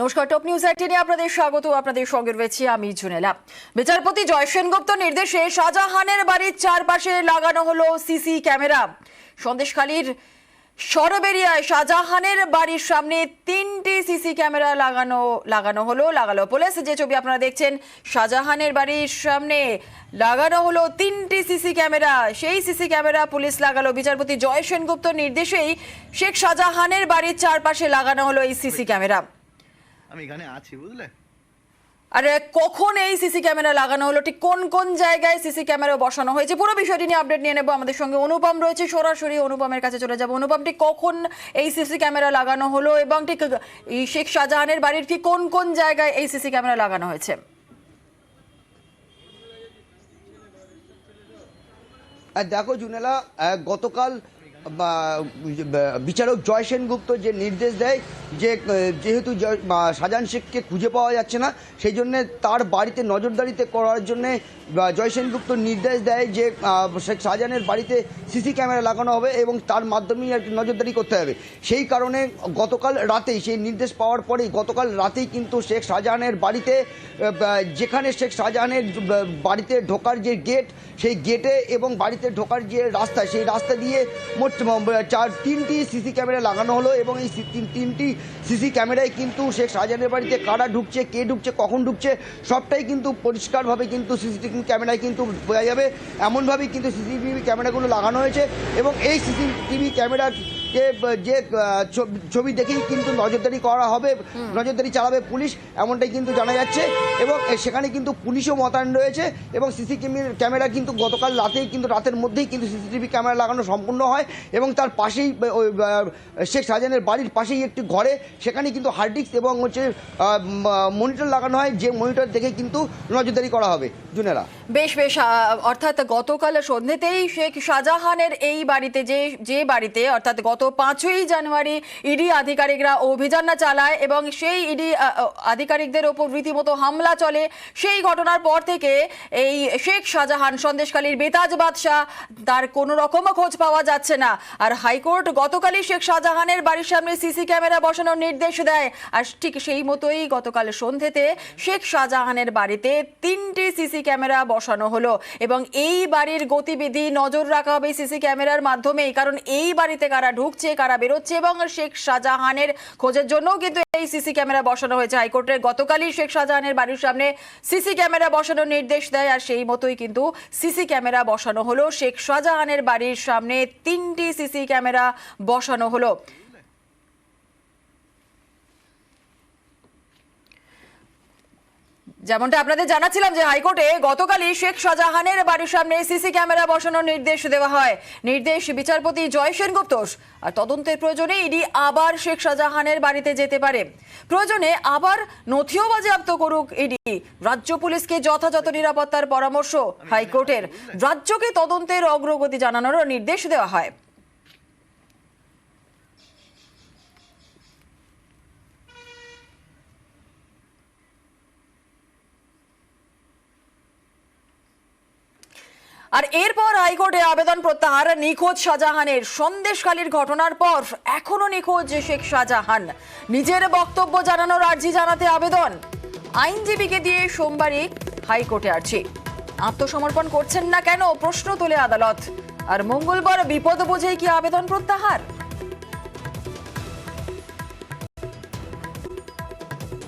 নমস্কার, top news 18 এ আপনাদের স্বাগত। আপনাদের সঙ্গে রয়েছি আমি জুনেলা। বিচারপতি জয় সেনগুপ্ত নির্দেশে শাহজাহানের বাড়ির চারপাশে লাগানো হলো সিসি ক্যামেরা। সন্দেশখালীর সরবেরিয়ায় শাহজাহানের বাড়ির সামনে 3টি সিসি ক্যামেরা লাগালো পুলিশ। যে ছবি আপনারা দেখছেন, শাহজাহানের বাড়ির সামনে লাগানো হলো 3টি সিসি ক্যামেরা। সেই সিসি ক্যামেরা পুলিশ লাগালো। বিচারপতি জয় সেনগুপ্ত নির্দেশেই শেখ শাহজাহানের বাড়ির চারপাশে লাগানো হলো এই সিসি ক্যামেরা। আমি এখানে আছি, বুঝলে? আর কখন এই সিসি ক্যামেরা লাগানো হলো, ঠিক কোন কোন জায়গায় সিসি ক্যামেরা বসানো হয়েছে, পুরো বিষয়টি নিয়ে আপডেট নিয়ে নেব। আমাদের সঙ্গে অনুপম রয়েছে, সরাসরি অনুপমের কাছে চলে যাব। অনুপম, ঠিক কখন এই সিসি ক্যামেরা লাগানো হলো এবং ঠিক শেখ শাহজাহানের বাড়ির ঠিক কোন কোন জায়গায় এই সিসি ক্যামেরা লাগানো হয়েছে? দেখো জুনেলা, গতকাল বিচারক জয় সেনগুপ্ত যে নির্দেশ দেয় যে যেহেতু শাহজাহান শেখকে খুঁজে পাওয়া যাচ্ছে না, সেই জন্য তার বাড়িতে নজরদারিতে করার জন্য জয় সেনগুপ্ত নির্দেশ দেয় যে শেখ শাহজাহানের বাড়িতে সিসি ক্যামেরা লাগানো হবে এবং তার মাধ্যমেই আর কি নজরদারি করতে হবে। সেই কারণে গতকাল রাতেই সেই নির্দেশ পাওয়ার পরেই গতকাল রাতেই কিন্তু শেখ শাহজাহানের বাড়িতে, যেখানে শেখ শাহজাহানের বাড়িতে ঢোকার যে গেট, সেই গেটে এবং বাড়িতে ঢোকার যে রাস্তা, সেই রাস্তা দিয়ে মোট 3টি সিসি ক্যামেরা লাগানো হলো এবং এই 3টি সিসি ক্যামেরায় কিন্তু শেখ শাহজাহানের বাড়িতে কারা ঢুকছে, কে ঢুকছে, কখন ঢুকছে, সবটাই কিন্তু পরিষ্কারভাবে কিন্তু সিসিটিভি ক্যামেরায় কিন্তু বোঝা যাবে। এমনভাবেই কিন্তু সিসিটিভি ক্যামেরাগুলো লাগানো হয়েছে এবং এই সিসিটিভি ক্যামেরার যে ছবি দেখেই কিন্তু নজরদারি করা হবে, নজরদারি চালাবে পুলিশ, এমনটাই কিন্তু জানা যাচ্ছে। এবং সেখানে কিন্তু পুলিশও মোতায়েন রয়েছে এবং সিসিটিভি ক্যামেরা কিন্তু গতকাল রাতেই কিন্তু রাতের মধ্যেই কিন্তু সিসিটিভি ক্যামেরা লাগানো সম্পূর্ণ হয় এবং তার পাশেই শেখ শাহজাহানের বাড়ির পাশেই একটি ঘরে, সেখানে কিন্তু হার্ড ডিস্ক এবং মনিটর লাগানো হয়, যে মনিটর দেখে কিন্তু নজরদারি করা হবে। জুনেরা, বেশ বেশ, অর্থাৎ গতকাল সন্ধ্যেতেই শেখ শাহজাহানের এই বাড়িতে যে বাড়িতে অর্থাৎ গত 5ই জানুয়ারি ইডি আধিকারিকরা অভিযান চালায় এবং সেই ইডি আধিকারিকদের ওপর রীতিমতো হামলা চলে। সেই ঘটনার পর থেকে এই শেখ শাহজাহান, সন্দেশখালীর বেতাজ বাদশাহ, তার কোনো রকম খোঁজ পাওয়া যাচ্ছে না। আর হাইকোর্ট গতকালই শেখ শাহজাহানের বাড়ির সামনে সিসি ক্যামেরা বসানোর নির্দেশ দেয়। আর ঠিক সেই মতোই গতকাল সন্ধ্যেতে শেখ শাহজাহানের বাড়িতে 3টি সিসি ক্যামেরা বসানো হলো এবং এই বাড়ির গতিবিধি নজর রাখা হবে সিসি ক্যামেরার মাধ্যমেই, কারণ এই বাড়িতে কারা ঢুকছে, কারা বেরোচ্ছে এবং শেখ শাহজাহানের খোঁজের জন্যও কিন্তু এই সিসি ক্যামেরা বসানো হয়েছে। হাইকোর্টের গতকালই শেখ শাহজাহানের বাড়ির সামনে সিসি ক্যামেরা বসানোর নির্দেশ দেয় আর সেই মতোই কিন্তু সিসি ক্যামেরা বসানো হলো। শেখ শাহজাহানের বাড়ির সামনে 3টি সিসি ক্যামেরা বসানো হলো। যেমনটা আপনাদের জানাচ্ছিলাম যে হাইকোর্টে গতকালই শেখ শাহজাহানের বাড়ির সামনে সিসি ক্যামেরা বসানোর নির্দেশ দেওয়া হয়। নির্দেশ বিচারপতি জয় সেনগুপ্তর। আর তদন্তের প্রয়োজনে ইডি আবার শেখ শাহজাহানের বাড়িতে যেতে পারে, প্রয়োজনে আবার নথিও বাজেয়াপ্ত করুক ইডি। রাজ্য পুলিশকে যথাযথ নিরাপত্তার পরামর্শ হাইকোর্টের। রাজ্যকে তদন্তের অগ্রগতি জানানোরও নির্দেশ দেওয়া হয়। আর এরপর হাইকোর্টে আবেদন প্রত্যাহার নিখোঁজ শাহজাহানের। সন্দেশখালীর ঘটনার পর এখনো নিখোঁজ শেখ শাহজাহান। নিজের বক্তব্য জানানোর আর্জি জানাতে আবেদন। আইনজীবীকে দিয়ে সোমবারই হাইকোর্টে আর্জি। আত্মসমর্পণ করছেন না কেন, প্রশ্ন তোলে আদালত। আর মঙ্গলবার বিপদ বোঝেই কি আবেদন প্রত্যাহার?